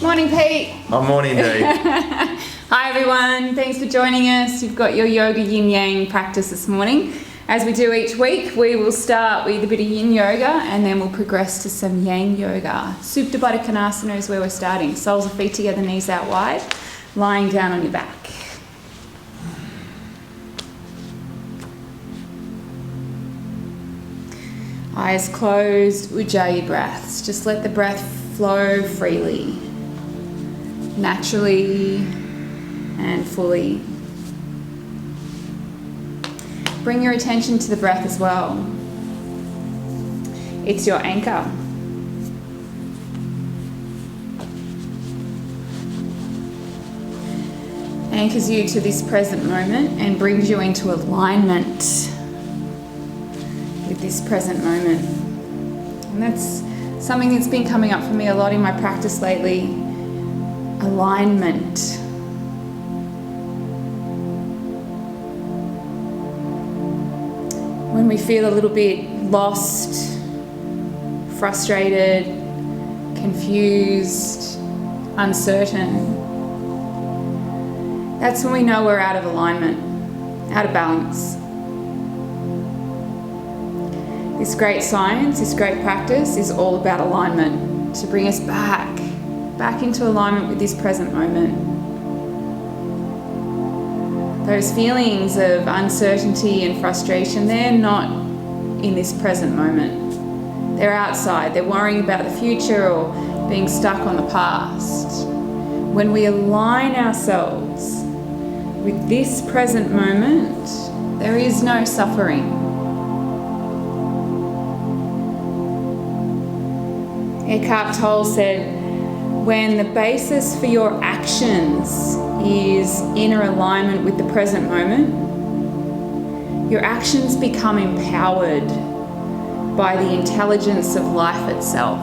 Morning, Pete. Oh, morning, Dee. Hi, everyone. Thanks for joining us. You've got your Yoga Yin Yang practice this morning. As we do each week, we will start with a bit of Yin Yoga and then we'll progress to some Yang Yoga. Supta Baddha Konasana is where we're starting. Soles of feet together, knees out wide, lying down on your back. Eyes closed, Ujjayi breaths. Just let the breath flow freely, naturally and fully. Bring your attention to the breath as well. It's your anchor. Anchors you to this present moment and brings you into alignment with this present moment. And that's something that's been coming up for me a lot in my practice lately. Alignment. When we feel a little bit lost, frustrated, confused, uncertain, that's when we know we're out of alignment, out of balance. This great science, this great practice is all about alignment, to bring us back into alignment with this present moment. Those feelings of uncertainty and frustration, they're not in this present moment. They're outside, they're worrying about the future or being stuck on the past. When we align ourselves with this present moment, there is no suffering. Eckhart Tolle said, when the basis for your actions is inner alignment with the present moment, your actions become empowered by the intelligence of life itself.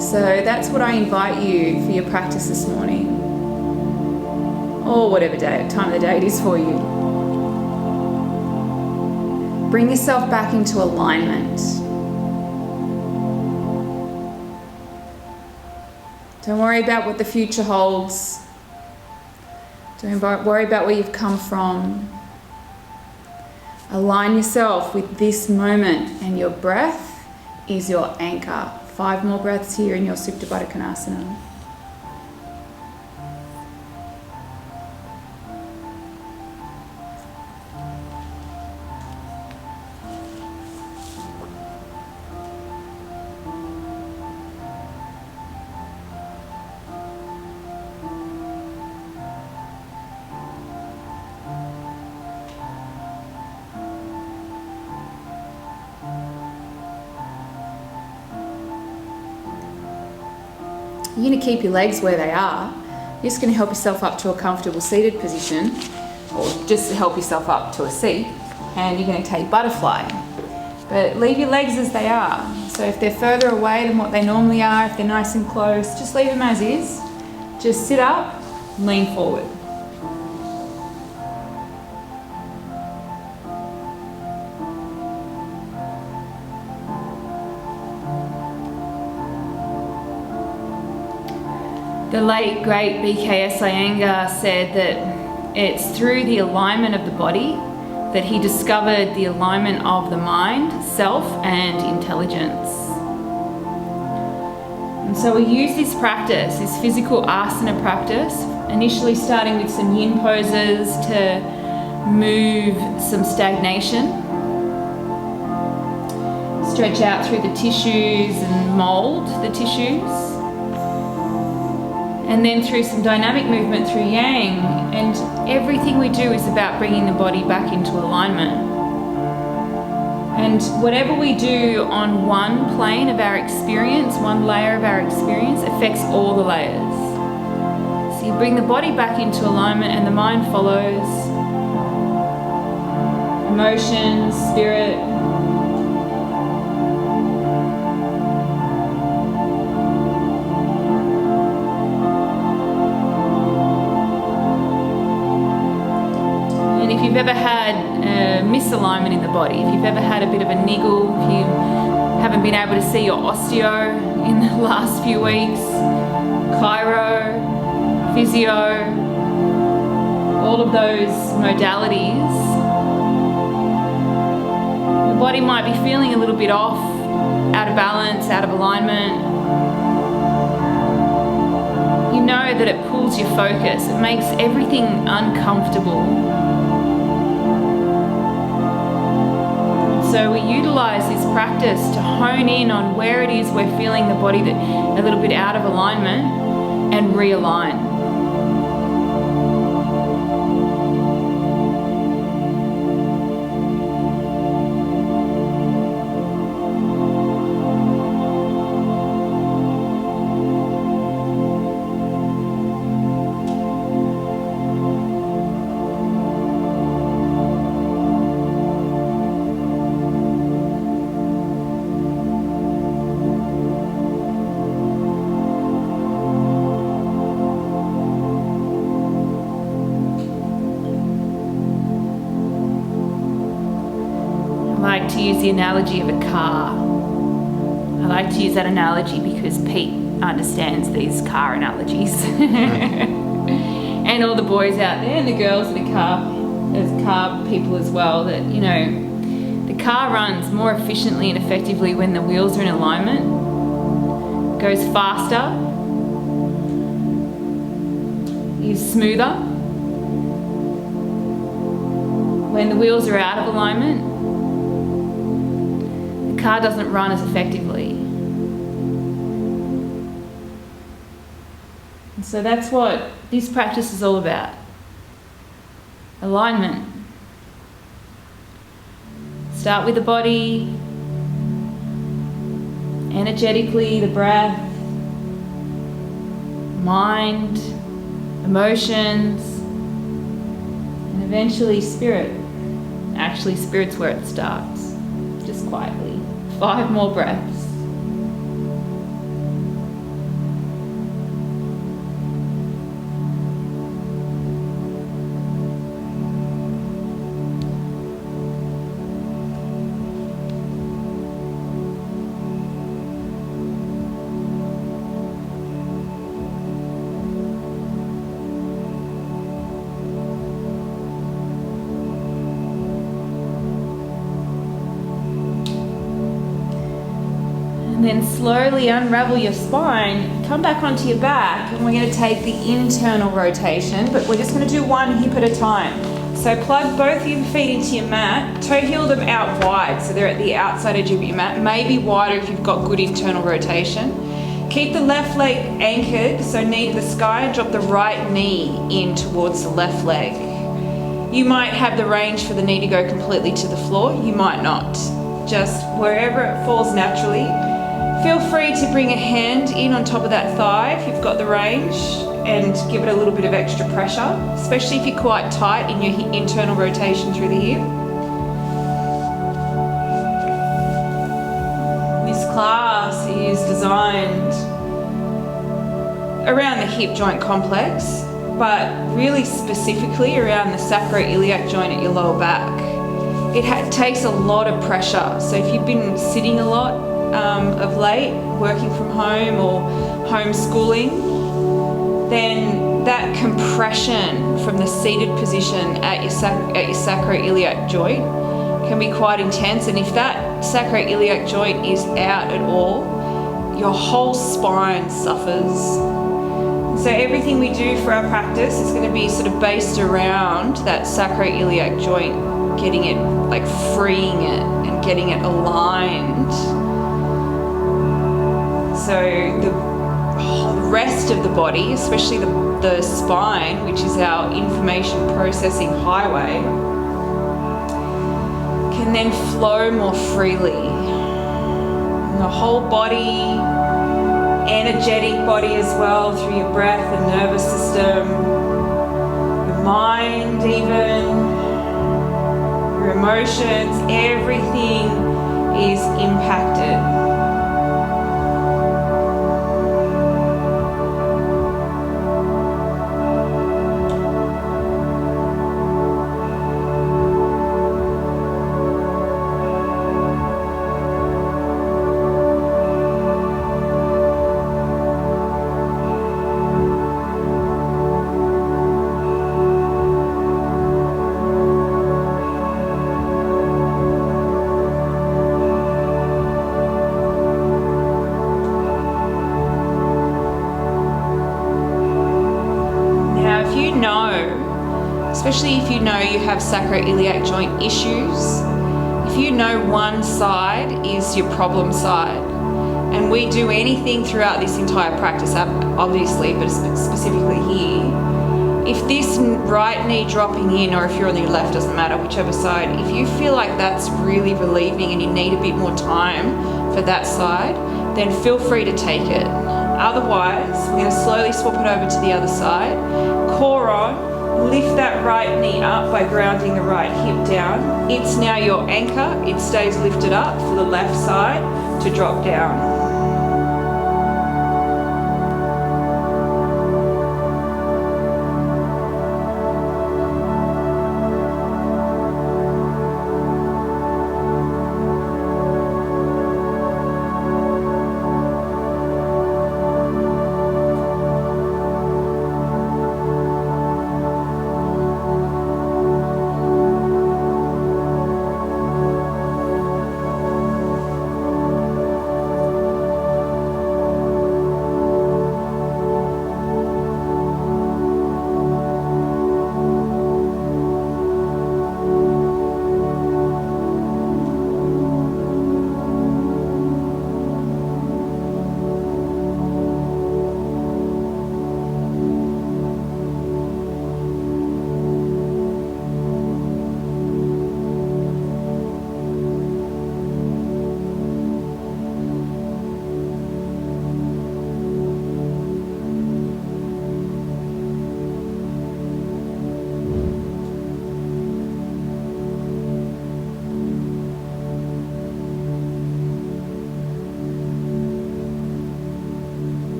So that's what I invite you for your practice this morning, or whatever time of the day it is for you. Bring yourself back into alignment. Don't worry about what the future holds. Don't worry about where you've come from. Align yourself with this moment, and your breath is your anchor. 5 more breaths here in your Supta Baddha Konasana. You're going to keep your legs where they are. You're just going to help yourself up to a comfortable seated position, or just help yourself up to a seat, and you're going to take butterfly. But leave your legs as they are. So if they're further away than what they normally are, if they're nice and close, just leave them as is. Just sit up, lean forward. The late, great B.K.S. Iyengar said that it's through the alignment of the body that he discovered the alignment of the mind, self, and intelligence. And so we use this practice, this physical asana practice, initially starting with some yin poses to move some stagnation. Stretch out through the tissues and mold the tissues. And then through some dynamic movement through Yang, and everything we do is about bringing the body back into alignment. And whatever we do on one plane of our experience, one layer of our experience, affects all the layers. So you bring the body back into alignment and the mind follows. Emotions, spirit. you've ever had misalignment in the body, if you've ever had a bit of a niggle, if you haven't been able to see your osteo in the last few weeks, chiro, physio, all of those modalities, the body might be feeling a little bit off, out of balance, out of alignment. You know that it pulls your focus, it makes everything uncomfortable. So we utilize this practice to hone in on where it is we're feeling the body that a little bit out of alignment and realign. I like to use the analogy of a car. I like to use that analogy because Pete understands these car analogies. And all the boys out there and the girls that are car people as well, that, you know, the car runs more efficiently and effectively when the wheels are in alignment. It goes faster, is smoother. When the wheels are out of alignment, the car doesn't run as effectively. And so that's what this practice is all about. Alignment. Start with the body, energetically, the breath, mind, emotions, and eventually spirit. Actually, spirit's where it starts, just quietly. 5 more breaths. And then slowly unravel your spine, come back onto your back, and we're going to take the internal rotation, but we're just going to do one hip at a time. So plug both your feet into your mat, toe heel them out wide, so they're at the outside edge of your mat, maybe wider if you've got good internal rotation. Keep the left leg anchored, so knee to the sky, and drop the right knee in towards the left leg. You might have the range for the knee to go completely to the floor, you might not. Just wherever it falls naturally. Feel free to bring a hand in on top of that thigh if you've got the range and give it a little bit of extra pressure, especially if you're quite tight in your internal rotation through the hip. This class is designed around the hip joint complex, but really specifically around the sacroiliac joint at your lower back. It takes a lot of pressure, so if you've been sitting a lot of late, working from home or homeschooling, then that compression from the seated position at your sacroiliac joint can be quite intense, and if that sacroiliac joint is out at all, your whole spine suffers. So everything we do for our practice is going to be sort of based around that sacroiliac joint, getting it, like freeing it and getting it aligned. So the rest of the body, especially the spine, which is our information processing highway, can then flow more freely. And the whole body, energetic body as well, through your breath and nervous system, your mind even, your emotions, everything is impacted. you know, especially if you know you have sacroiliac joint issues, if you know one side is your problem side, and we do anything throughout this entire practice, obviously, but specifically here, if this right knee dropping in, or if you're on your left, doesn't matter, whichever side, if you feel like that's really relieving and you need a bit more time for that side, then feel free to take it. Otherwise, we're going to slowly swap it over to the other side. Core on, lift that right knee up by grounding the right hip down. It's now your anchor. It stays lifted up for the left side to drop down.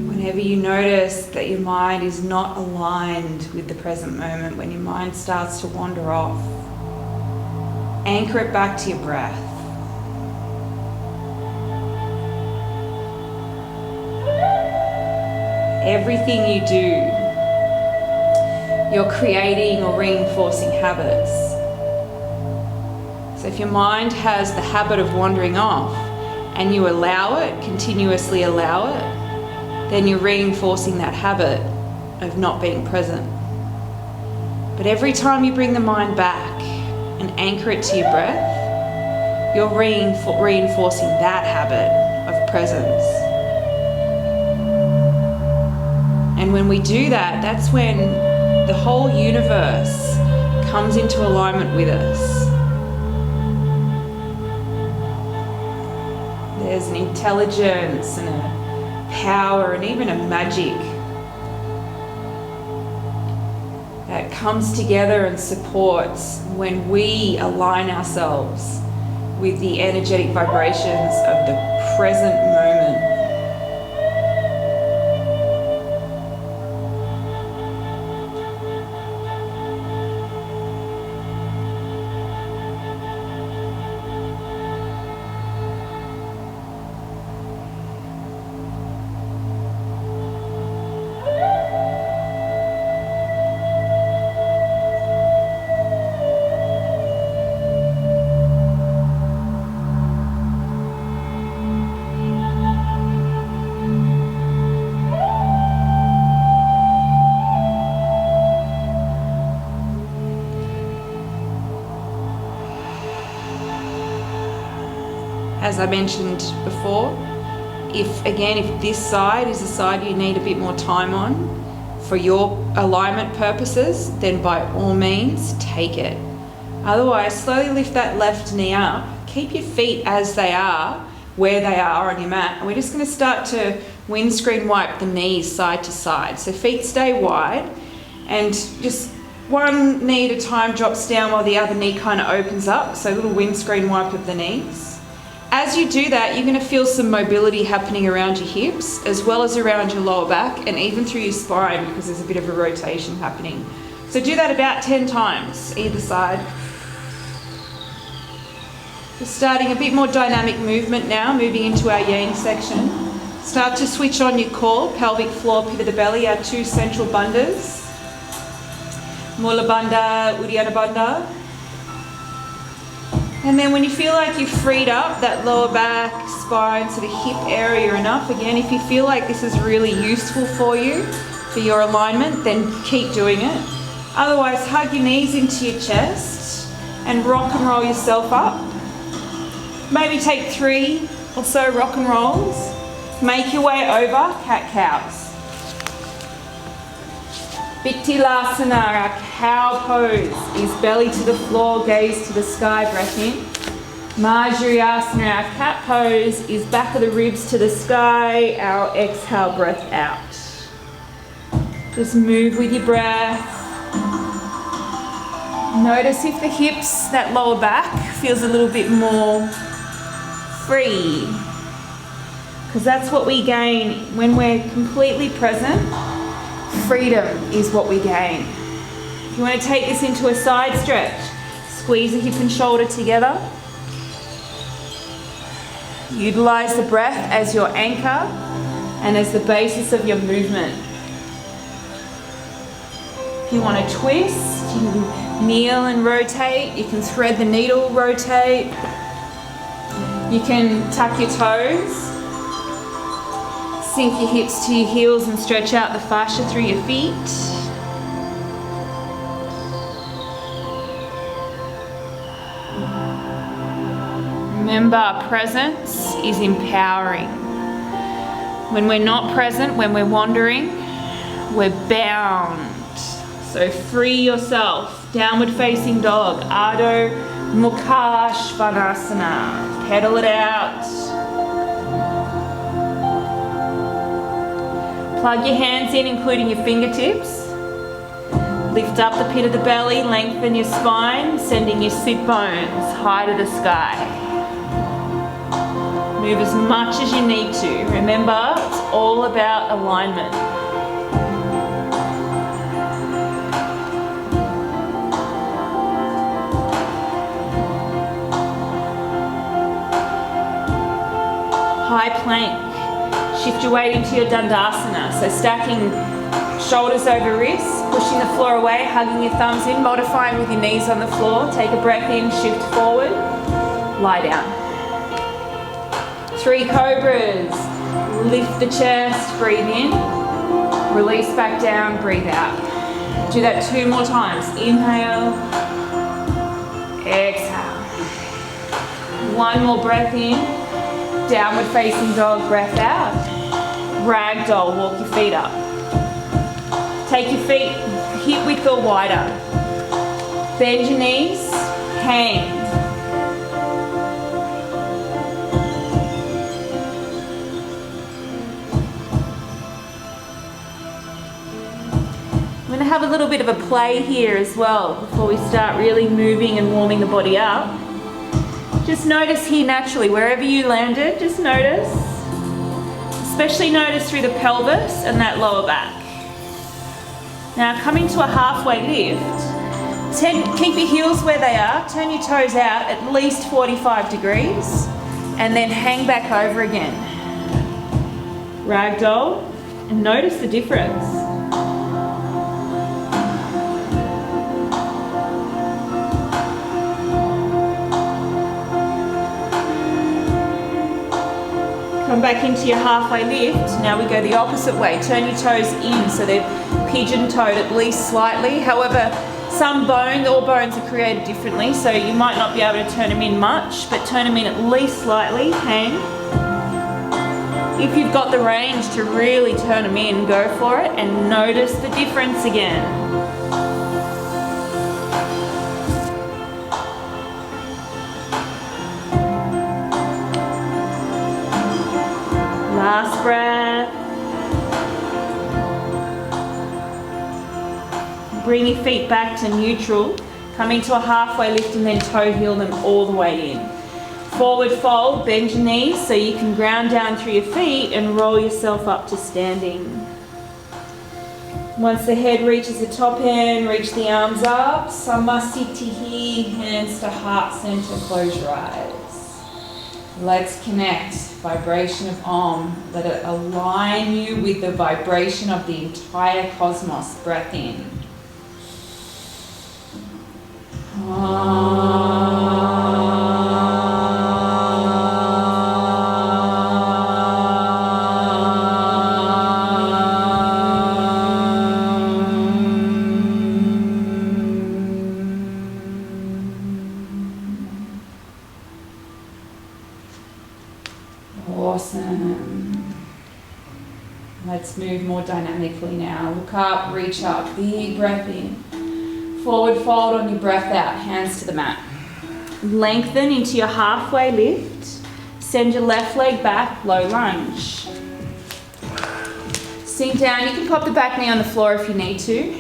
Whenever you notice that your mind is not aligned with the present moment, when your mind starts to wander off, anchor it back to your breath. Everything you do, you're creating or reinforcing habits. So if your mind has the habit of wandering off and you allow it, continuously allow it, then you're reinforcing that habit of not being present. But every time you bring the mind back and anchor it to your breath, you're reinforcing that habit of presence. And when we do that, that's when the whole universe comes into alignment with us. There's an intelligence and a power and even a magic that comes together and supports when we align ourselves with the energetic vibrations of the present moment. As I mentioned before, if this side is the side you need a bit more time on for your alignment purposes, then by all means take it. Otherwise, slowly lift that left knee up. Keep your feet as they are, where they are on your mat. And we're just going to start to windscreen wipe the knees side to side. So feet stay wide, and just one knee at a time drops down while the other knee kind of opens up. So a little windscreen wipe of the knees. As you do that, you're going to feel some mobility happening around your hips, as well as around your lower back, and even through your spine, because there's a bit of a rotation happening. So do that about 10 times, either side. We're starting a bit more dynamic movement now, moving into our yang section. Start to switch on your core, pelvic floor, pit of the belly, our two central bandhas. Mula Bandha, Uddiyana Bandha. And then when you feel like you've freed up that lower back, spine, to the hip area enough, again, if you feel like this is really useful for you, for your alignment, then keep doing it. Otherwise, hug your knees into your chest and rock and roll yourself up. Maybe take 3 or so rock and rolls. Make your way over cat-cows. Bittilasana, our cow pose, is belly to the floor, gaze to the sky, breath in. Marjariasana, our cat pose, is back of the ribs to the sky, our exhale, breath out. Just move with your breath. Notice if the hips, that lower back, feels a little bit more free. Because that's what we gain when we're completely present. Freedom is what we gain. If you want to take this into a side stretch, squeeze the hip and shoulder together. Utilize the breath as your anchor and as the basis of your movement. If you want to twist, you can kneel and rotate. You can thread the needle, rotate. You can tuck your toes. Sink your hips to your heels and stretch out the fascia through your feet. Remember, presence is empowering. When we're not present, when we're wandering, we're bound. So free yourself. Downward facing dog, Adho Mukha Svanasana. Pedal it out. Plug your hands in, including your fingertips. Lift up the pit of the belly, lengthen your spine, sending your sit bones high to the sky. Move as much as you need to. Remember, it's all about alignment. High plank. Shift your weight into your Dandasana. So stacking shoulders over wrists, pushing the floor away, hugging your thumbs in, modifying with your knees on the floor. Take a breath in, shift forward, lie down. 3 cobras. Lift the chest, breathe in, release back down, breathe out. Do that 2 more times. Inhale, exhale. 1 more breath in, downward facing dog, breath out. Ragdoll, walk your feet up. Take your feet hip width or wider. Bend your knees, hang. I'm going to have a little bit of a play here as well before we start really moving and warming the body up. Just notice here naturally, wherever you landed, just notice. Especially notice through the pelvis and that lower back. Now coming to a halfway lift, keep your heels where they are, turn your toes out at least 45 degrees, and then hang back over again. Ragdoll, and notice the difference. Come back into your halfway lift. Now we go the opposite way. Turn your toes in so they're pigeon-toed at least slightly. However, all bones are created differently, so you might not be able to turn them in much, but turn them in at least slightly. Hang. If you've got the range to really turn them in, go for it and notice the difference again. Last breath. Bring your feet back to neutral. Come into a halfway lift and then toe heel them all the way in. Forward fold, bend your knees so you can ground down through your feet and roll yourself up to standing. Once the head reaches the top end, reach the arms up. Samasthiti, hands to heart center, close your eyes. Let's connect. Vibration of Om. Let it align you with the vibration of the entire cosmos. Breath in. Om. Awesome. Let's move more dynamically now. Look up, reach up, big breath in. Forward fold on your breath out, hands to the mat. Lengthen into your halfway lift. Send your left leg back, low lunge. Sink down, you can pop the back knee on the floor if you need to.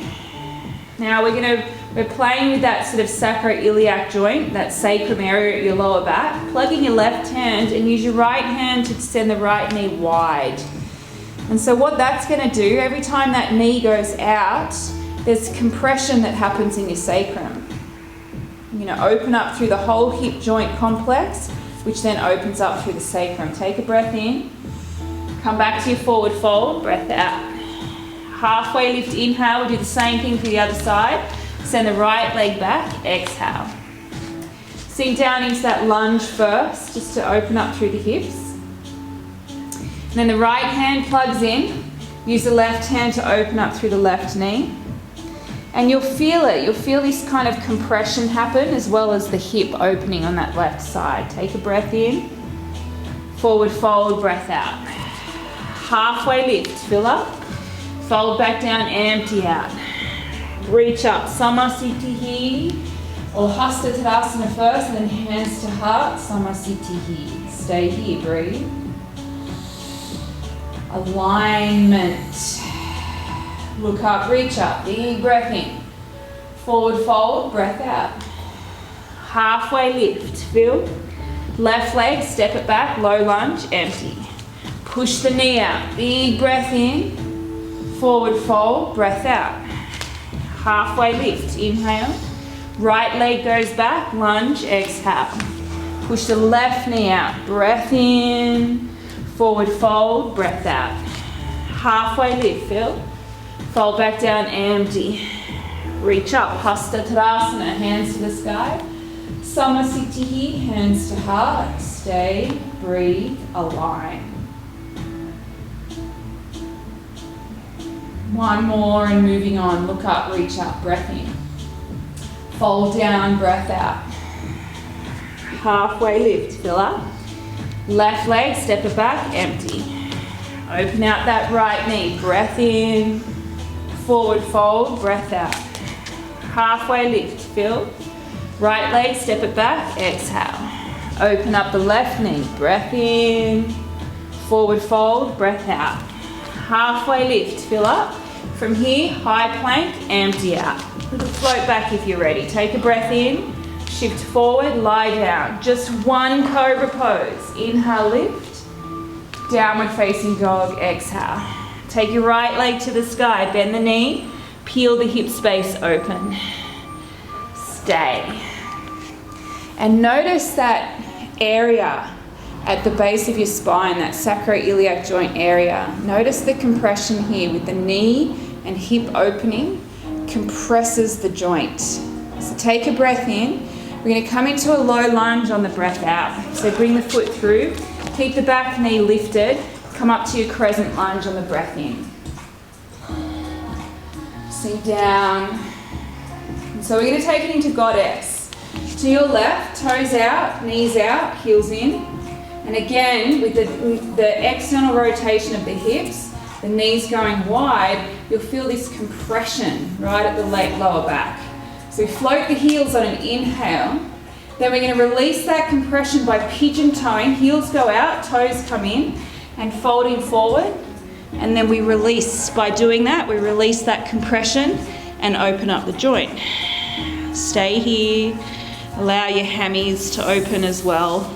Now we're playing with that sort of sacroiliac joint, that sacrum area at your lower back. Plug in your left hand and use your right hand to send the right knee wide. And so what that's going to do, every time that knee goes out, there's compression that happens in your sacrum. You're going to open up through the whole hip joint complex, which then opens up through the sacrum. Take a breath in. Come back to your forward fold, breath out. Halfway lift, inhale, we'll do the same thing for the other side. Send the right leg back, exhale. Sink down into that lunge first, just to open up through the hips. And then the right hand plugs in. Use the left hand to open up through the left knee. And you'll feel it. You'll feel this kind of compression happen as well as the hip opening on that left side. Take a breath in. Forward fold, breath out. Halfway lift, fill up. Fold back down, empty out. Reach up, Samasthiti or Hasta Tadasana first, and then hands to heart, Samasthiti. Stay here, breathe. Alignment. Look up, reach up, big breath in. Forward fold, breath out. Halfway lift, fill. Left leg, step it back, low lunge, empty. Push the knee out, big breath in. Forward fold, breath out. Halfway lift, inhale. Right leg goes back, lunge, exhale. Push the left knee out, breath in. Forward fold, breath out. Halfway lift, fill. Fold back down, empty. Reach up, Hasta Tadasana, hands to the sky. Samasthiti, hands to heart. Stay, breathe, align. One more and moving on. Look up, reach up, breath in. Fold down, breath out. Halfway lift, fill up. Left leg, step it back, empty. Open out that right knee, breath in. Forward fold, breath out. Halfway lift, fill. Right leg, step it back, exhale. Open up the left knee, breath in. Forward fold, breath out. Halfway lift, fill up. From here, high plank, empty out. Little float back if you're ready. Take a breath in, shift forward, lie down. Just one cobra pose. Inhale, lift. Downward facing dog, exhale. Take your right leg to the sky, bend the knee, peel the hip space open. Stay. And notice that area at the base of your spine, that sacroiliac joint area. Notice the compression here with the knee and hip opening compresses the joint. So take a breath in. We're going to come into a low lunge on the breath out. So bring the foot through, keep the back knee lifted, come up to your crescent lunge on the breath in. Sink down. And so we're going to take it into Goddess. To your left, toes out, knees out, heels in. And again, with the external rotation of the hips, the knees going wide, you'll feel this compression right at the lower back. So we float the heels on an inhale. Then we're going to release that compression by pigeon toeing. Heels go out, toes come in, and folding forward. And then we release, by doing that, we release that compression and open up the joint. Stay here. Allow your hammies to open as well.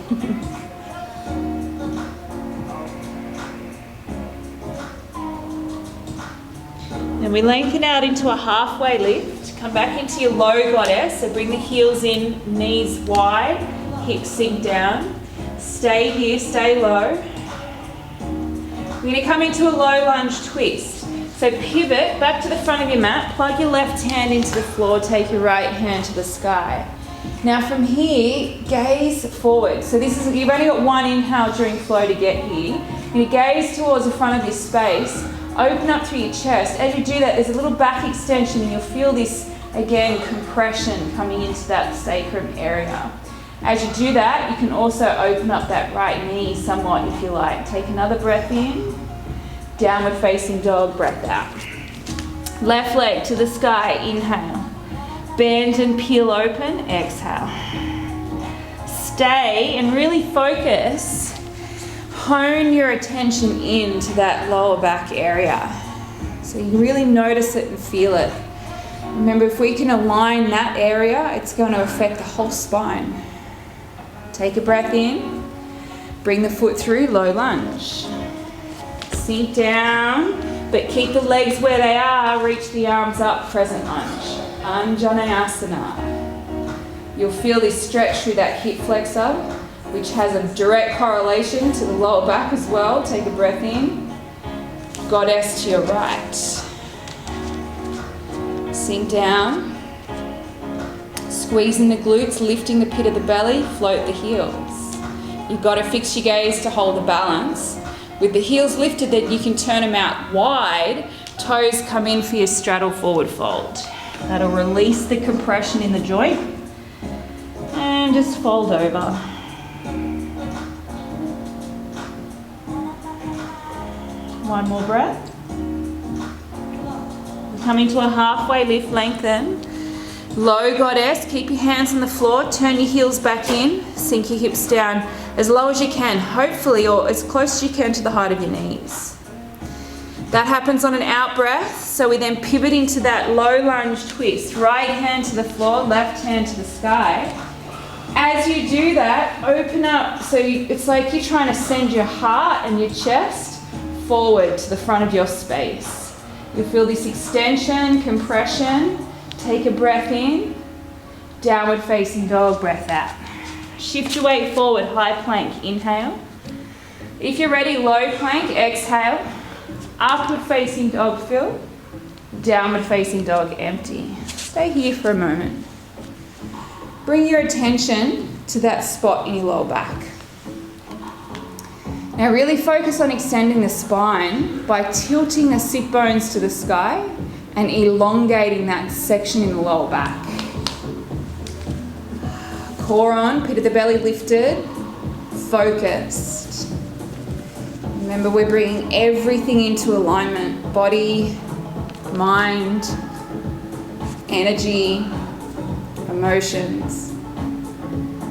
Then we lengthen out into a halfway lift. Come back into your low Goddess. So bring the heels in, knees wide, hips sink down. Stay here, stay low. We're going to come into a low lunge twist. So pivot back to the front of your mat, plug your left hand into the floor, take your right hand to the sky. Now from here, gaze forward. So this is, you've only got one inhale during flow to get here. You gaze towards the front of your space, open up through your chest. As you do that, there's a little back extension and you'll feel this, again, compression coming into that sacrum area. As you do that, you can also open up that right knee somewhat if you like. Take another breath in, downward facing dog, breath out. Left leg to the sky, inhale. Bend and peel open, exhale. Stay and really focus. Hone your attention into that lower back area. So you really notice it and feel it. Remember, if we can align that area, it's going to affect the whole spine. Take a breath in. Bring the foot through, low lunge. Sink down, but keep the legs where they are. Reach the arms up, crescent lunge. Anjaneyasana. You'll feel this stretch through that hip flexor, which has a direct correlation to the lower back as well. Take a breath in. Goddess to your right. Sink down. Squeezing the glutes, lifting the pit of the belly, float the heels. You've got to fix your gaze to hold the balance. With the heels lifted, then you can turn them out wide. Toes come in for your straddle forward fold. That'll release the compression in the joint. And just fold over. One more breath. Come into a halfway lift, lengthen. Low goddess, keep your hands on the floor, turn your heels back in, sink your hips down as low as you can, hopefully, or as close as you can to the height of your knees. That happens on an out breath, so we then pivot into that low lunge twist. Right hand to the floor, left hand to the sky. As you do that, open up, so it's like you're trying to send your heart and your chest forward to the front of your space. You'll feel this extension, compression. Take a breath in, downward facing dog, breath out. Shift your weight forward, high plank, inhale. If you're ready, low plank, exhale. Upward facing dog, fill. Downward facing dog, empty. Stay here for a moment. Bring your attention to that spot in your lower back. Now really focus on extending the spine by tilting the sit bones to the sky and elongating that section in the lower back. Core on, pit of the belly lifted, focused. Remember, we're bringing everything into alignment. Body, mind, energy, emotions,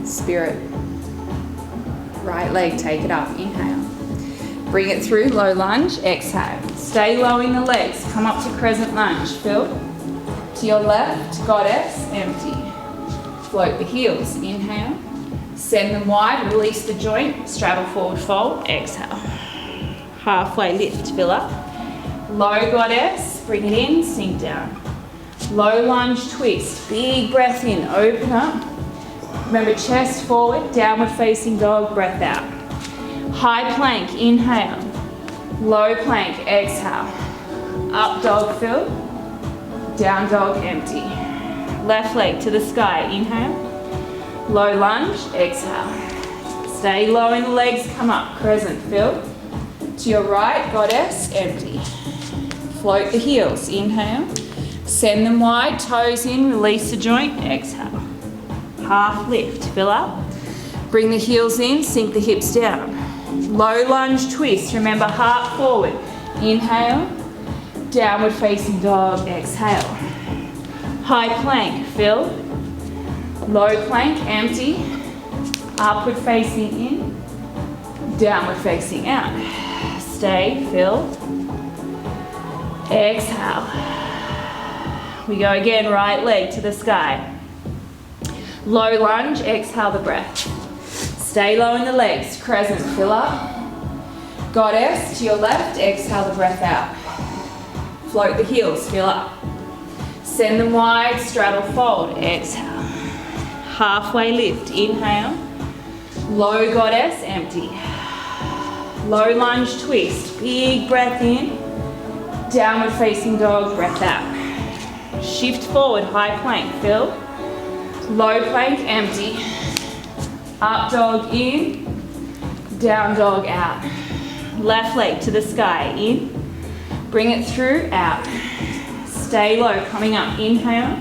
spirit. Right leg, take it up, inhale. Bring it through, low lunge, exhale. Stay low in the legs, come up to crescent lunge, fill. To your left, goddess, empty. Float the heels, inhale. Send them wide, release the joint, straddle forward fold, exhale. Halfway lift, fill up. Low goddess, bring it in, sink down. Low lunge twist, big breath in, open up. Remember, chest forward, downward facing dog, breath out. High plank, inhale. Low plank, exhale. Up dog, fill. Down dog, empty. Left leg to the sky, inhale. Low lunge, exhale. Stay low in the legs, come up, crescent, fill. To your right, goddess, empty. Float the heels, inhale. Send them wide, toes in, release the joint, exhale. Half lift, fill up. Bring the heels in, sink the hips down. Low lunge twist, remember heart forward. Inhale, downward facing dog, exhale. High plank, fill. Low plank, empty. Upward facing in, downward facing out. Stay, fill. Exhale. We go again, right leg to the sky. Low lunge, exhale the breath. Stay low in the legs, crescent, fill up. Goddess to your left, exhale the breath out. Float the heels, fill up. Send them wide, straddle fold, exhale. Halfway lift, inhale. Low goddess, empty. Low lunge twist, big breath in. Downward facing dog, breath out. Shift forward, high plank, fill. Low plank, empty. Up dog in, down dog out. Left leg to the sky, in. Bring it through, out. Stay low, coming up, inhale.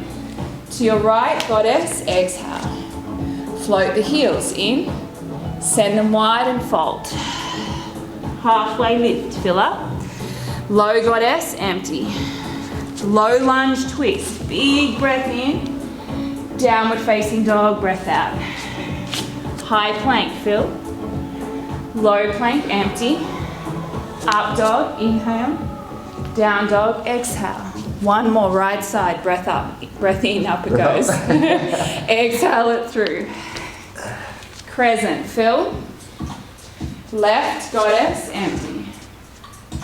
To your right, goddess, exhale. Float the heels in, send them wide and fold. Halfway lift, fill up. Low goddess, empty. Low lunge twist, big breath in. Downward facing dog, breath out. High plank, fill. Low plank, empty. Up dog, inhale. Down dog, exhale. One more, right side, breath up. Breath in, up it goes. Exhale it through. Crescent, fill. Left goddess, empty.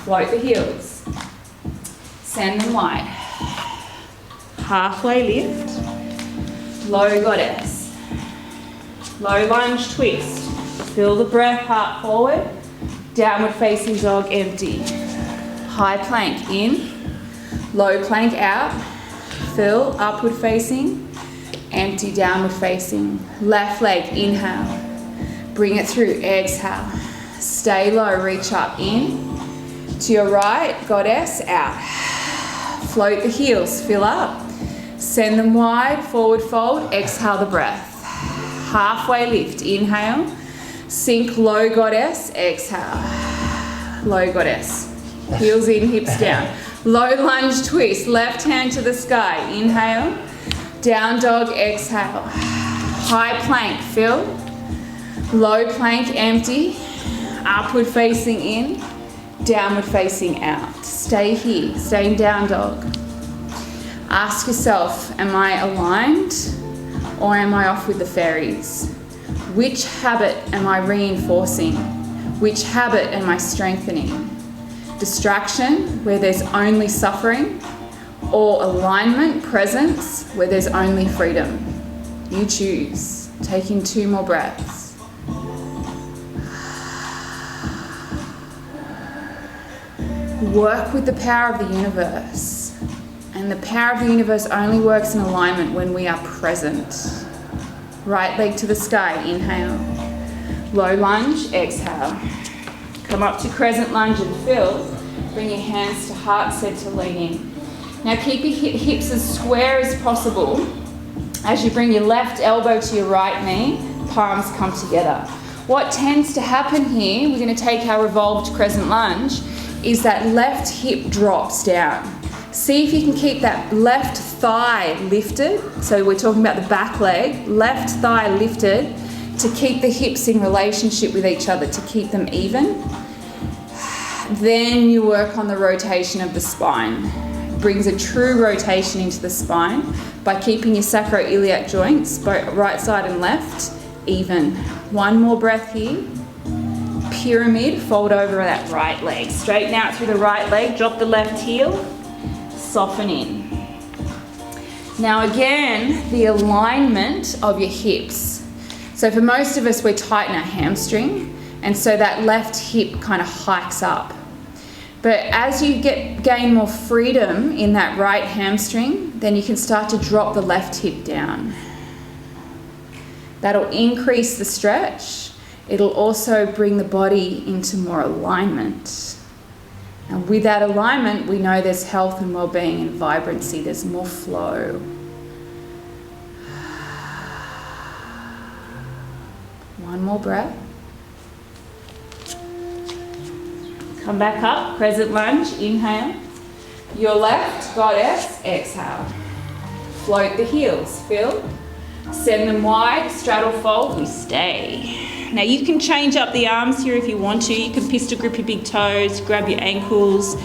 Float the heels. Send them wide. Halfway lift. Low goddess. Low lunge twist. Feel the breath, heart forward. Downward facing dog, empty. High plank in. Low plank out. Fill, upward facing. Empty, downward facing. Left leg, inhale. Bring it through, exhale. Stay low, reach up, in. To your right, goddess, out. Float the heels, fill up. Send them wide, forward fold, exhale the breath. Halfway lift, inhale. Sink low goddess, exhale. Low goddess. Heels in, hips down. Low lunge twist, left hand to the sky, inhale. Down dog, exhale. High plank, fill. Low plank, empty. Upward facing in. Downward facing out. Stay here, stay in down dog. Ask yourself, am I aligned or am I off with the fairies? Which habit am I reinforcing? Which habit am I strengthening? Distraction, where there's only suffering, or alignment, presence, where there's only freedom? You choose. Taking 2 more breaths. Work with the power of the universe. And the power of the universe only works in alignment when we are present. Right leg to the sky, inhale. Low lunge, exhale. Come up to crescent lunge and fill. Bring your hands to heart center, lean in. Now keep your hips as square as possible. As you bring your left elbow to your right knee, palms come together. What tends to happen here, we're going to take our revolved crescent lunge, is that left hip drops down. See if you can keep that left thigh lifted. So we're talking about the back leg, left thigh lifted to keep the hips in relationship with each other, to keep them even. Then you work on the rotation of the spine. Brings a true rotation into the spine by keeping your sacroiliac joints, both right side and left, even. One more breath here. Pyramid, fold over that right leg. Straighten out through the right leg, drop the left heel, soften in. Now again, the alignment of your hips. So for most of us, we're tight in our hamstring, and so that left hip kind of hikes up. But as you gain more freedom in that right hamstring, then you can start to drop the left hip down. That'll increase the stretch. It'll also bring the body into more alignment. And with that alignment, we know there's health and well-being and vibrancy. There's more flow. One more breath. Come back up, crescent lunge, inhale. Your left, goddess, exhale. Float the heels, fill. Send them wide, straddle fold, we stay. Now you can change up the arms here if you want to. You can pistol grip your big toes, grab your ankles,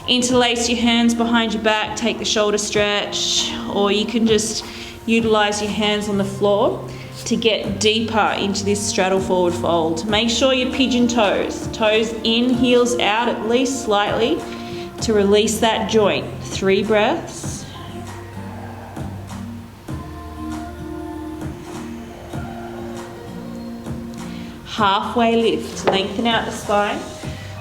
interlace your hands behind your back, take the shoulder stretch, or you can just utilize your hands on the floor to get deeper into this straddle forward fold. Make sure you pigeon toes. Toes in, heels out at least slightly to release that joint. 3 breaths. Halfway lift, lengthen out the spine.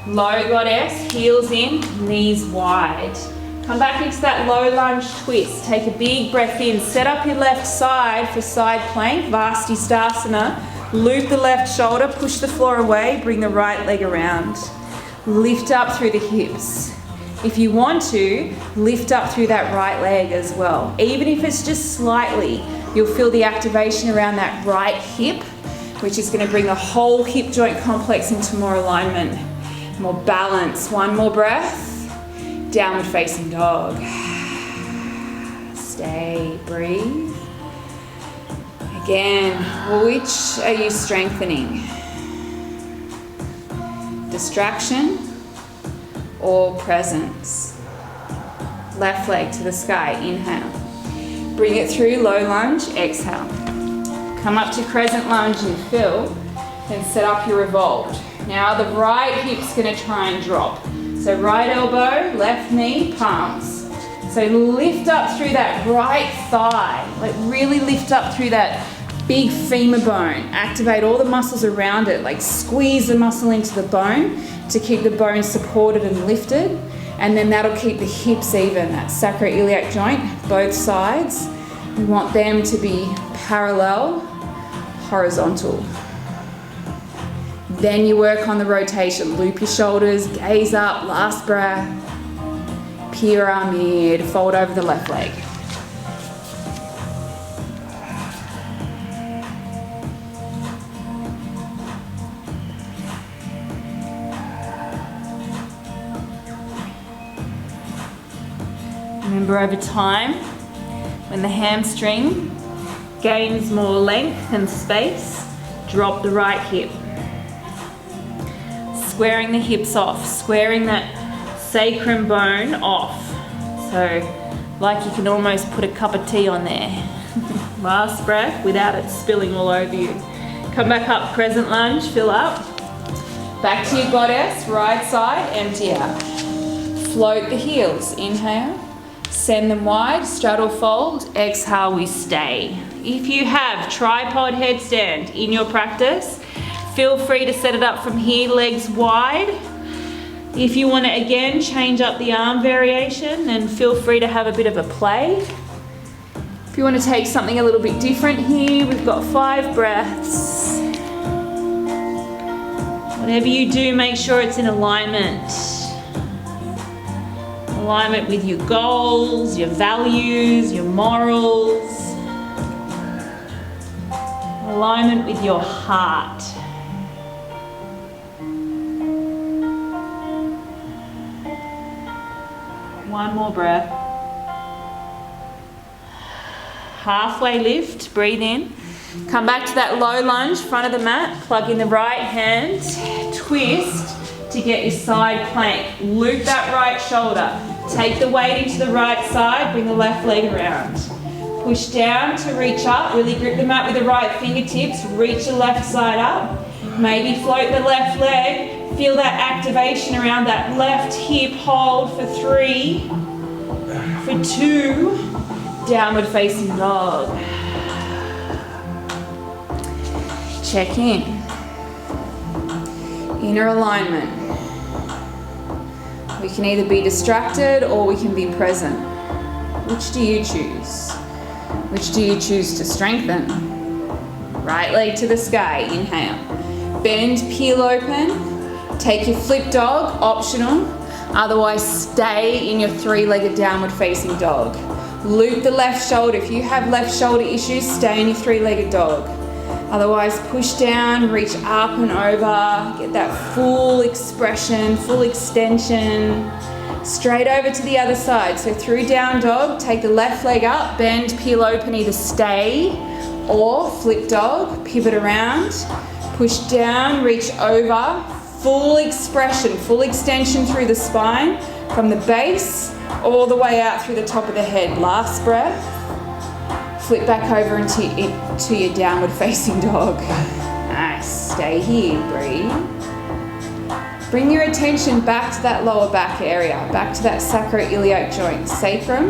Low goddess, heels in, knees wide. Come back into that low lunge twist. Take a big breath in. Set up your left side for side plank, Vastisthasana. Loop the left shoulder, push the floor away, bring the right leg around. Lift up through the hips. If you want to, lift up through that right leg as well. Even if it's just slightly, You'll feel the activation around that right hip, which is going to bring the whole hip joint complex into more alignment, more balance. One more breath. Downward facing dog. Stay, breathe. Again, which are you strengthening? Distraction or presence? Left leg to the sky, inhale. Bring it through, low lunge, exhale. Come up to crescent lunge and fill, then set up your revolved. Now the right hip's gonna try and drop. So right elbow, left knee, palms. So lift up through that right thigh, like really lift up through that big femur bone. Activate all the muscles around it, like squeeze the muscle into the bone to keep the bone supported and lifted. And then that'll keep the hips even, that sacroiliac joint, both sides. We want them to be parallel, horizontal. Then you work on the rotation. Loop your shoulders, gaze up, last breath. Pyramid, fold over the left leg. Remember, over time, when the hamstring gains more length and space, drop the right hip. Squaring the hips off, squaring that sacrum bone off. So, like you can almost put a cup of tea on there. Last breath without it spilling all over you. Come back up, crescent lunge, fill up. Back to your goddess, right side, empty out. Float the heels, inhale. Send them wide, straddle fold, exhale, we stay. If you have tripod headstand in your practice, feel free to set it up from here, legs wide. If you want to again change up the arm variation, then feel free to have a bit of a play. If you want to take something a little bit different here, we've got 5 breaths. Whatever you do, make sure it's in alignment. Alignment with your goals, your values, your morals. Alignment with your heart. One more breath. Halfway lift, breathe in. Come back to that low lunge, front of the mat. Plug in the right hand, twist to get your side plank. Loop that right shoulder. Take the weight into the right side, bring the left leg around. Push down to reach up, really grip the mat with the right fingertips, reach the left side up. Maybe float the left leg, feel that activation around that left hip, hold for 3, for 2, downward facing dog. Check in. Inner alignment. We can either be distracted or we can be present. Which do you choose? Which do you choose to strengthen? Right leg to the sky, inhale. Bend, peel open. Take your flip dog, optional. Otherwise, stay in your 3-legged downward facing dog. Loop the left shoulder. If you have left shoulder issues, stay in your 3-legged dog. Otherwise, push down, reach up and over, get that full expression, full extension. Straight over to the other side. So through down dog, take the left leg up, bend, peel open, either stay or flip dog, pivot around, push down, reach over, full expression, full extension through the spine, from the base all the way out through the top of the head. Last breath. Flip back over into your downward facing dog. Nice, stay here, breathe. Bring your attention back to that lower back area, back to that sacroiliac joint, sacrum.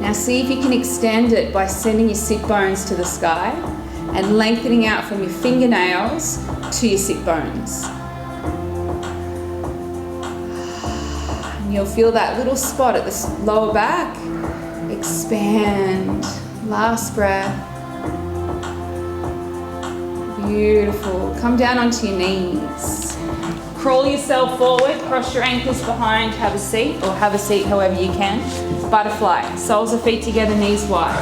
Now see if you can extend it by sending your sit bones to the sky and lengthening out from your fingernails to your sit bones. You'll feel that little spot at the lower back. Expand. Last breath. Beautiful. Come down onto your knees. Crawl yourself forward, cross your ankles behind, have a seat, or have a seat however you can. Butterfly, soles of feet together, knees wide.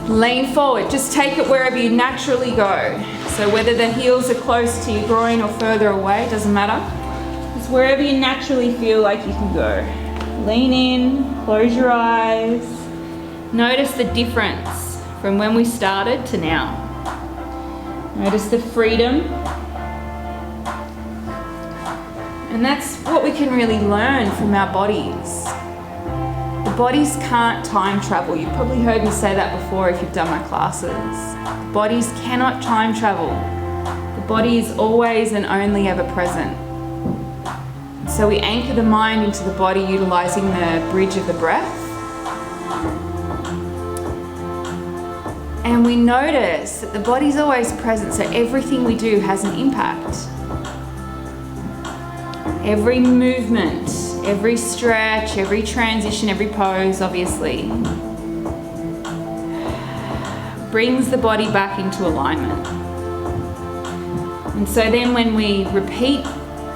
Lean forward, just take it wherever you naturally go. So whether the heels are close to your groin or further away, doesn't matter. It's wherever you naturally feel like you can go. Lean in, close your eyes. Notice the difference from when we started to now. Notice the freedom. And that's what we can really learn from our bodies. The bodies can't time travel. You've probably heard me say that before if you've done my classes. The bodies cannot time travel. The body is always and only ever present. So we anchor the mind into the body utilizing the bridge of the breath. And we notice that the body's always present, so everything we do has an impact. Every movement, every stretch, every transition, every pose, obviously, brings the body back into alignment. And so then when we repeat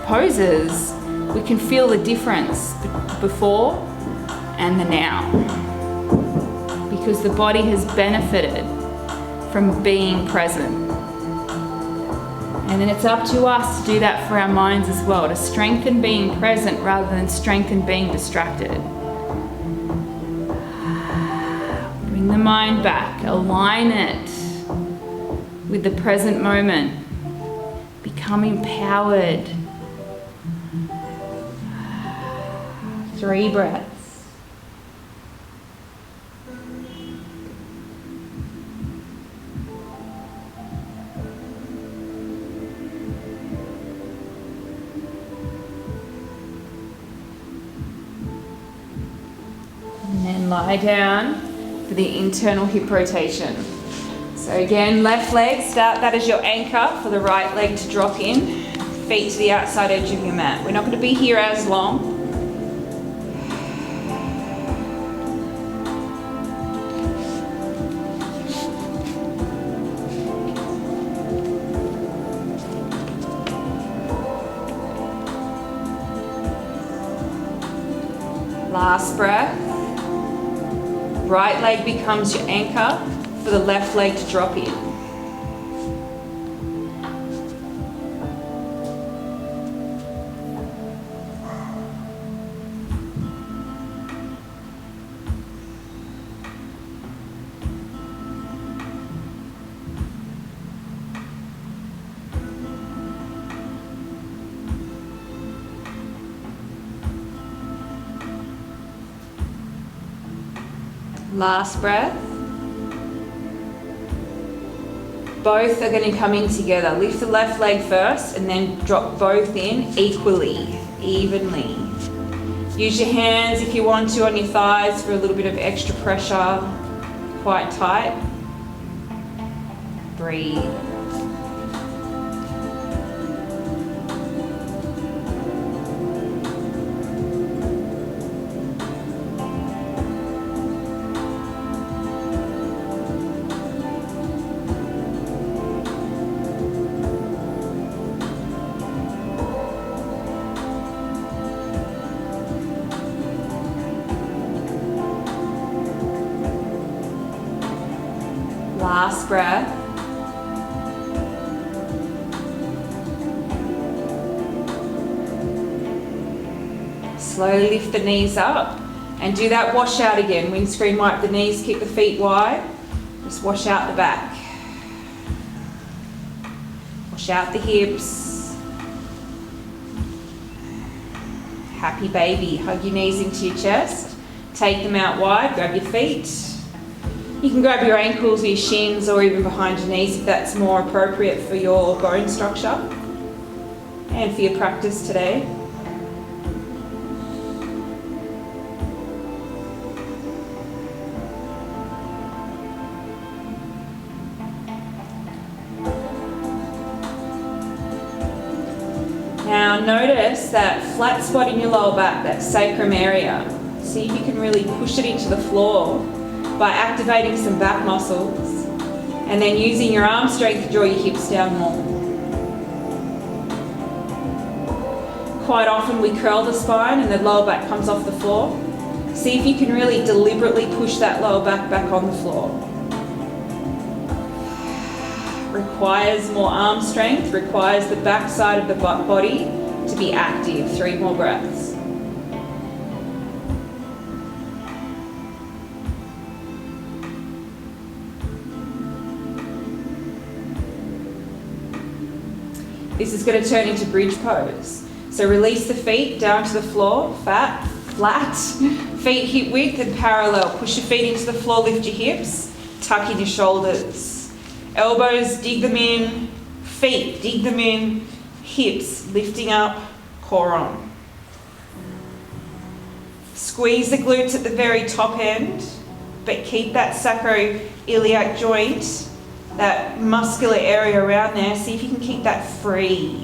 poses, we can feel the difference before and the now. Because the body has benefited from being present. And then it's up to us to do that for our minds as well, to strengthen being present rather than strengthen being distracted. Bring the mind back, align it with the present moment. Become empowered. 3 breaths. Lie down for the internal hip rotation. So again, left leg, start that as your anchor for the right leg to drop in. Feet to the outside edge of your mat. We're not going to be here as long. Last breath. Right leg becomes your anchor for the left leg to drop in. Last breath. Both are going to come in together. Lift the left leg first and then drop both in equally, evenly. Use your hands if you want to on your thighs for a little bit of extra pressure. Quite tight. Breathe. Last breath. Slowly lift the knees up and do that wash out again. Windscreen wipe the knees, keep the feet wide. Just wash out the back. Wash out the hips. Happy baby. Hug your knees into your chest. Take them out wide. Grab your feet. You can grab your ankles or your shins or even behind your knees if that's more appropriate for your bone structure and for your practice today. Now notice that flat spot in your lower back, that sacrum area. See if you can really push it into the floor by activating some back muscles and then using your arm strength to draw your hips down more. quite often we curl the spine and the lower back comes off the floor. See if you can really deliberately push that lower back on the floor. Requires more arm strength, requires the back side of the body to be active. 3 more breaths. This is going to turn into bridge pose. So release the feet down to the floor, flat, feet hip width and parallel. Push your feet into the floor, lift your hips, tuck in your shoulders. Elbows, dig them in, feet, dig them in, hips, lifting up, core on. Squeeze the glutes at the very top end, but keep that sacroiliac joint, that muscular area around there, see if you can keep that free.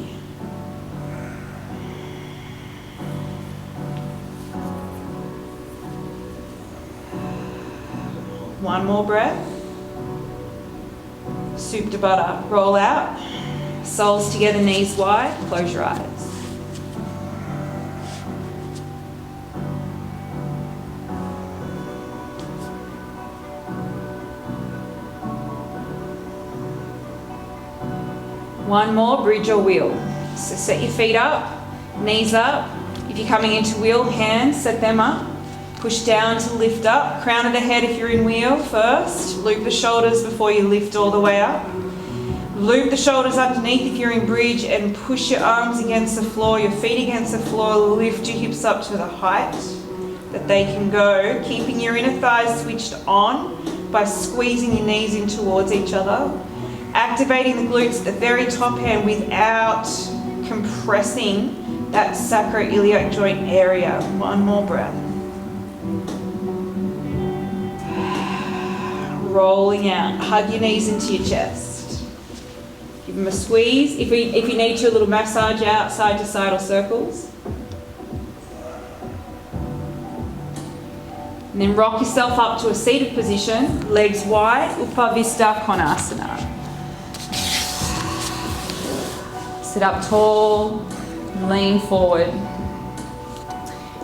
One more breath. Soup to butter. Roll out. Soles together, knees wide. Close your eyes. One more, bridge or wheel. So set your feet up, knees up. If you're coming into wheel, hands, set them up. Push down to lift up. Crown of the head if you're in wheel first. Loop the shoulders before you lift all the way up. Loop the shoulders underneath if you're in bridge and push your arms against the floor, your feet against the floor. Lift your hips up to the height that they can go. Keeping your inner thighs switched on by squeezing your knees in towards each other. Activating the glutes at the very top end without compressing that sacroiliac joint area. One more breath. Rolling out. Hug your knees into your chest. Give them a squeeze. If you need to, a little massage out, side to side or circles. And then rock yourself up to a seated position. Legs wide. Upavista Konasana. Sit up tall, lean forward.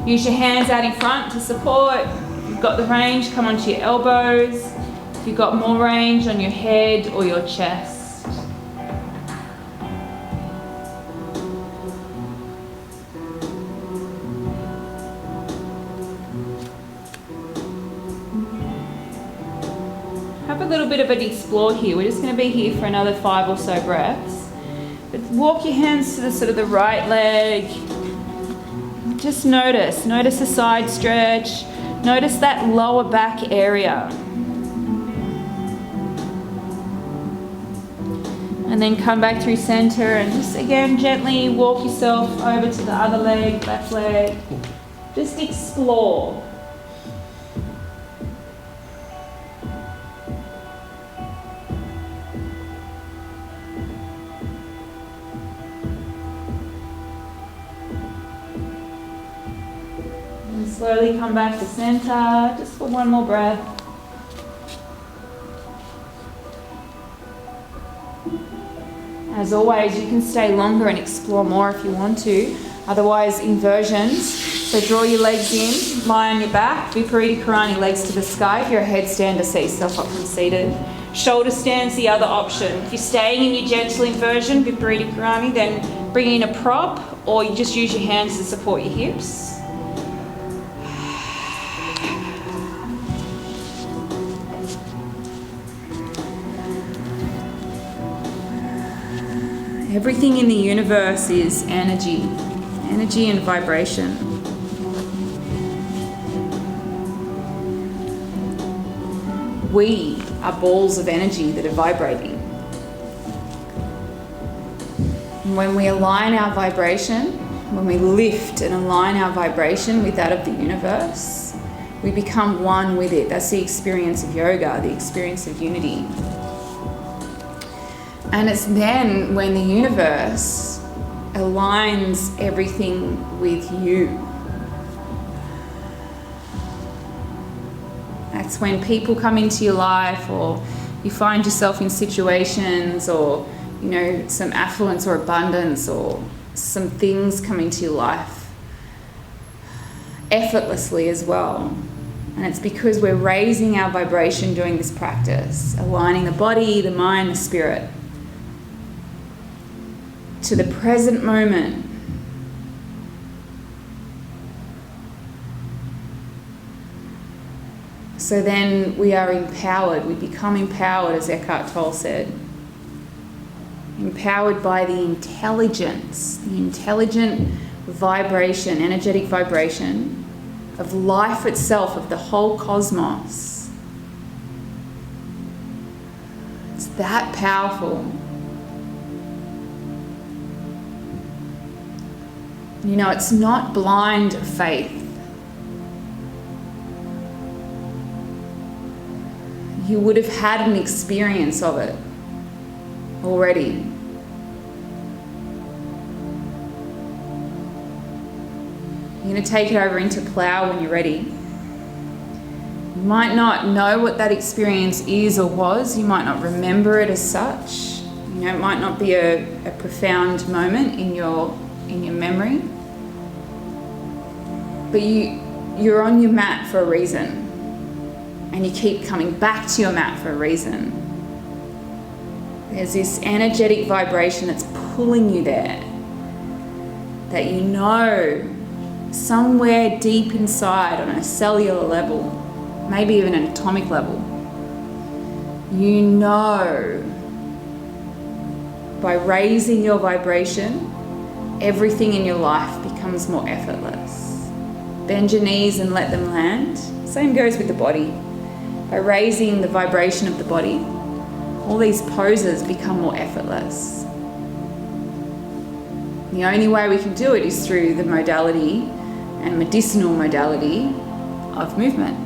Use your hands out in front to support. If you've got the range, come onto your elbows. If you've got more range, on your head or your chest. Have a little bit of an explore here. We're just going to be here for another 5 or so breaths. But walk your hands to the sort of the right leg. Just notice the side stretch. Notice that lower back area. And then come back through center and just again gently walk yourself over to the other leg, left leg. Just explore. Slowly come back to center, just for one more breath. As always, you can stay longer and explore more if you want to. Otherwise, inversions. So draw your legs in, lie on your back, Viparita Karani, legs to the sky. If you're a headstander, set yourself up from seated. Shoulder stand's the other option. If you're staying in your gentle inversion, Viparita Karani, then bring in a prop or you just use your hands to support your hips. Everything in the universe is energy and vibration. We are balls of energy that are vibrating. And when we align our vibration, when we lift and align our vibration with that of the universe, we become one with it. That's the experience of yoga, the experience of unity. And it's then when the universe aligns everything with you. That's when people come into your life, or you find yourself in situations, or some affluence or abundance or some things come into your life effortlessly as well. And it's because we're raising our vibration doing this practice, aligning the body, the mind, the spirit to the present moment. So then we are empowered, we become empowered, as Eckhart Tolle said. Empowered by the intelligence, the intelligent vibration, energetic vibration of life itself, of the whole cosmos. It's that powerful. You know, it's not blind faith. You would have had an experience of it already. You're going to take it over into plow when you're ready. You might not know what that experience is or was. You might not remember it as such. You know, it might not be a profound moment in your memory. But you're on your mat for a reason. And you keep coming back to your mat for a reason. There's this energetic vibration that's pulling you there. That you know somewhere deep inside on a cellular level, maybe even an atomic level, you know by raising your vibration, everything in your life becomes more effortless. Bend your knees and let them land. Same goes with the body. By raising the vibration of the body, all these poses become more effortless. The only way we can do it is through the modality and medicinal modality of movement.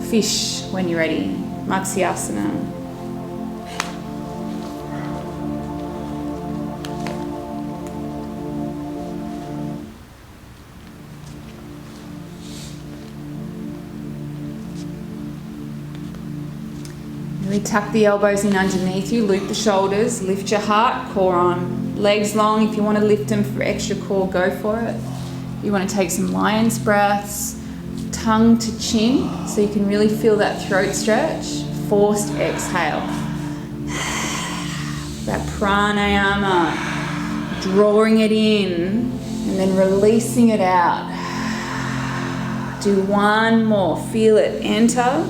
Fish when you're ready, Matsyasana. Really tuck the elbows in underneath you, loop the shoulders, lift your heart, core on. Legs long, if you want to lift them for extra core, go for it. You want to take some lion's breaths, tongue to chin, so you can really feel that throat stretch. Forced exhale. That pranayama, drawing it in and then releasing it out. Do one more. Feel it enter,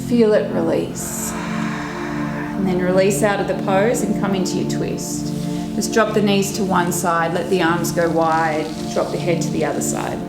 feel it release. And then release out of the pose and come into your twist. Just drop the knees to one side, let the arms go wide, drop the head to the other side.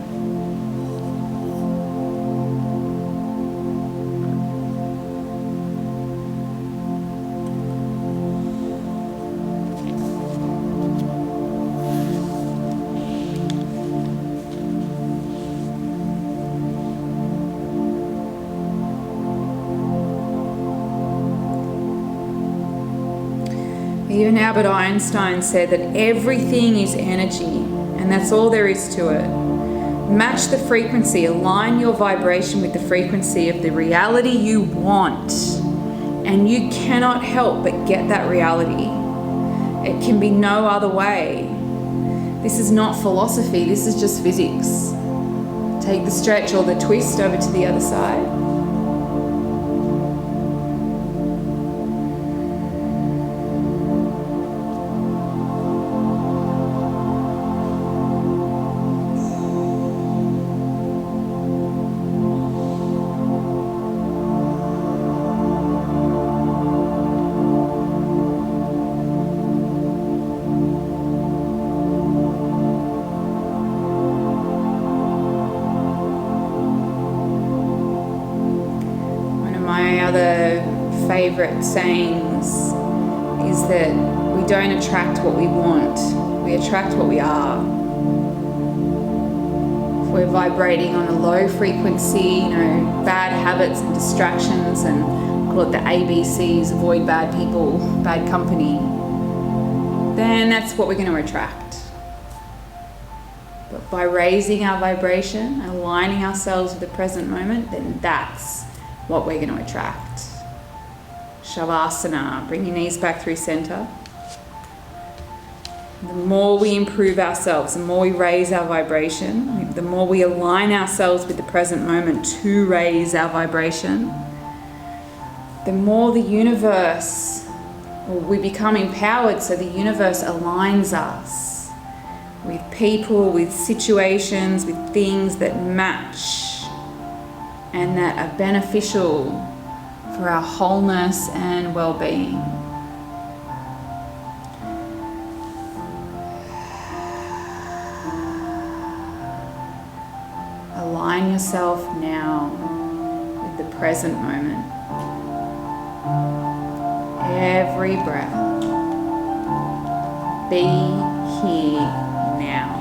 Even Albert Einstein said that everything is energy, and that's all there is to it. Match the frequency, align your vibration with the frequency of the reality you want, and you cannot help but get that reality. It can be no other way. This is not philosophy, this is just physics. Take the stretch or the twist over to the other side. Favorite sayings is that we don't attract what we want, we attract what we are. If we're vibrating on a low frequency, bad habits and distractions, and call it the ABCs, avoid bad people, bad company, then that's what we're going to attract. But by raising our vibration, aligning ourselves with the present moment, then that's what we're going to attract. Shavasana, bring your knees back through center. The more we improve ourselves, the more we raise our vibration, the more we align ourselves with the present moment to raise our vibration, the more the universe, or we become empowered so the universe aligns us with people, with situations, with things that match and that are beneficial for our wholeness and well-being. Align yourself now with the present moment. Every breath. Be here now.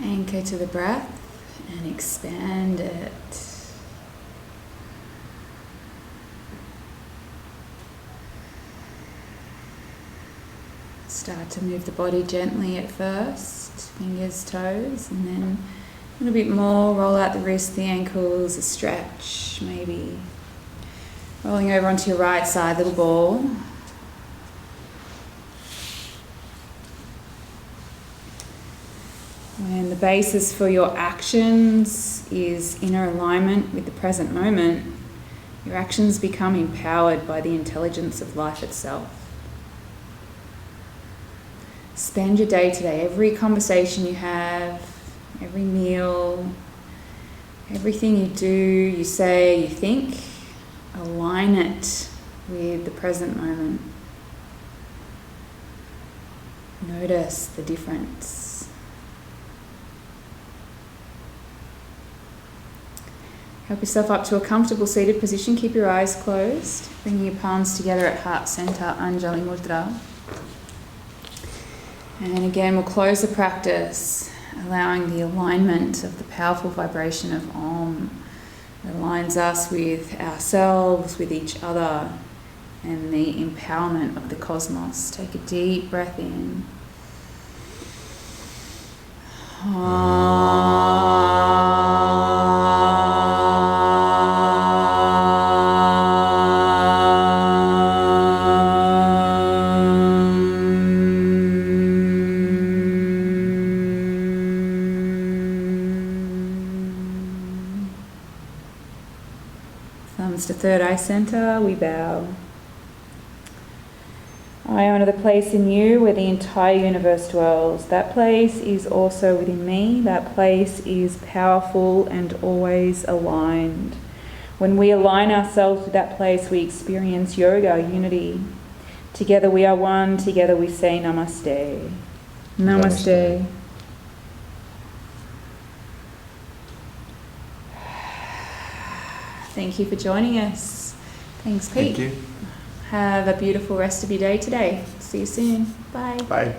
Anchor to the breath and expand it. Start to move the body gently at first, fingers, toes, and then a little bit more. Roll out the wrists, the ankles, a stretch, maybe rolling over onto your right side, little ball. When the basis for your actions is inner alignment with the present moment, your actions become empowered by the intelligence of life itself. spend your day today, every conversation you have, every meal, everything you do, you say, you think, align it with the present moment. Notice the difference. Help yourself up to a comfortable seated position. Keep your eyes closed. Bringing your palms together at heart center, Anjali Mudra. And again, we'll close the practice, allowing the alignment of the powerful vibration of Om that aligns us with ourselves, with each other, and the empowerment of the cosmos. Take a deep breath in. Thumbs to third eye center, we bow. I honour the place in you where the entire universe dwells. That place is also within me. That place is powerful and always aligned. When we align ourselves with that place, we experience yoga, unity. Together we are one. Together we say namaste. Namaste. Thank you for joining us. Thanks, Pete. Thank you. Have a beautiful rest of your day today. See you soon. Bye. Bye.